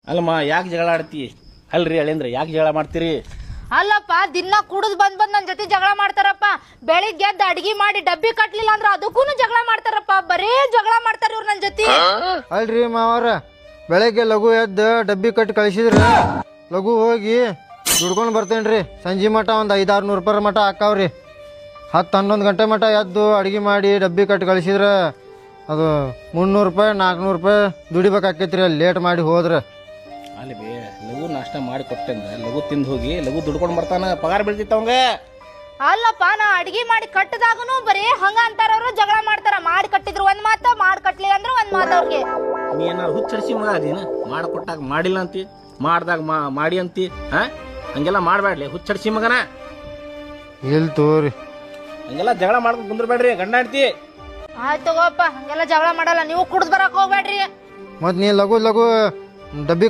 ಅಲ್ಲಮ್ಮ ಯಾಕೆ ಜಗಳ ಆಡ್ತಿ? ಅಲ್ರಿ ಅಳೇಂದ್ರ ಯಾಕೆ ಜಗಳ ಮಾಡ್ತೀರಿ? ಅಲ್ಲಪ್ಪ ದಿನ ಕುಡಿದ್ ಬಂದ್ ನನ್ ಜೊತೆ ಜಗಳ ಮಾಡ್ತಾರಪ್ಪ. ಬೆಳಿಗ್ಗೆ ಎದ್ದು ಅಡಿಗೆ ಮಾಡಿ ಡಬ್ಬಿ ಕಟ್ಲಿಲ್ಲ ಅಂದ್ರ ಅದಕ್ಕೂ ಜಗಳ ಮಾಡ್ತಾರಪ್ಪ. ಬರೇ ಜಗಳ ಮಾಡ್ತಾರ ಇವ್ರು ನನ್ ಜೊತೆ. ಅಲ್ರಿ ಮಾವಾರ, ಬೆಳಗ್ಗೆ ಲಘು ಎದ್ದು ಡಬ್ಬಿ ಕಟ್ಟಿ ಕಳಿಸಿದ್ರ ಲಘು ಹೋಗಿ ದುಡ್ಕೊಂಡು ಬರ್ತೇನ್ರಿ. ಸಂಜೆ ಮಟ ಒಂದು 500-600 ರೂಪಾಯಿ ಮಟ ಹಾಕಾವ್ರಿ. 10-11 ಗಂಟೆ ಮಟ ಎದ್ದು ಅಡುಗೆ ಮಾಡಿ ಡಬ್ಬಿ ಕಟ್ಟಿ ಕಳಿಸಿದ್ರೆ ಅದು 300 ರೂಪಾಯಿ 400 ರೂಪಾಯಿ ದುಡಿಬೇಕಾಕೈತ್ರಿ ಅಲ್ಲಿ ಲೇಟ್ ಮಾಡಿ ಹೋದ್ರೆ. ಅಲ್ಲಿ ಬೇ ಲಘು ನಾಷ್ಟ ಮಾಡಿ ಕೊಟ್ಟಂದ್ರೆ ಲಘು ತಿಂದು ಹೋಗಿ ಲಘು ದುಡ್ಕೊಂಡು ಬರ್ತಾನ, ಪಗಾರ ಬೀಳ್ತಿತ್ತು ಅವಂಗ. ಅಲ್ಲಪ್ಪ ನಾ ಅಡಿಗೆ ಮಾಡಿ ಕಟ್ಟದಾಗನು ಬರೀ ಹಂಗ ಅಂತಾರ ಅವ್ರು. ಜಗಳ ಮಾಡ್ತಾರ. ಮಾಡಿ ಕಟ್ಟಿದ್ರು ಒಂದ್ ಮಾತ, ಮಾಡಿ ಕಟ್ಲಿ ಅಂದ್ರೆ ಒಂದ್ ಮಾತ ಅವ್ರಿಗೆ. ನೀ ಏನಾರು ಹುಚ್ಚಡಿಸಿ ಮಗ ಅದೇನು? ಮಾಡಿಕೊಟ್ಟಾಗ ಮಾಡಿಲ್ಲ ಅಂತಿ, ಮಾಡ್ದಾಗ ಮಾಡಿ ಅಂತಿ. ಹಂಗೆಲ್ಲ ಮಾಡಬೇಡ್ಲಿ ಹುಚ್ಚಡಿಸಿ ಮಗನ. ಎಲ್ಲಿ ತೋರಿ ಹಂಗೆಲ್ಲ ಜಗಳ ಮಾಡ್ಕೊಂಡು ಕುಂದ್ರಬೇಡ್ರಿ ಗಂಡ ಹೆಂಡ್ತಿ. ಆಯ್ತು ತಗೋಪ್ಪ, ಹಂಗೆಲ್ಲ ಜಗಳ ಮಾಡಲ್ಲ. ನೀವು ಕುಡ್ದ್ ಬರಕ್ ಹೋಗ್ಬೇಡ್ರಿ. ಮತ್ತು ನೀ ಲಘು ಡಬ್ಬಿ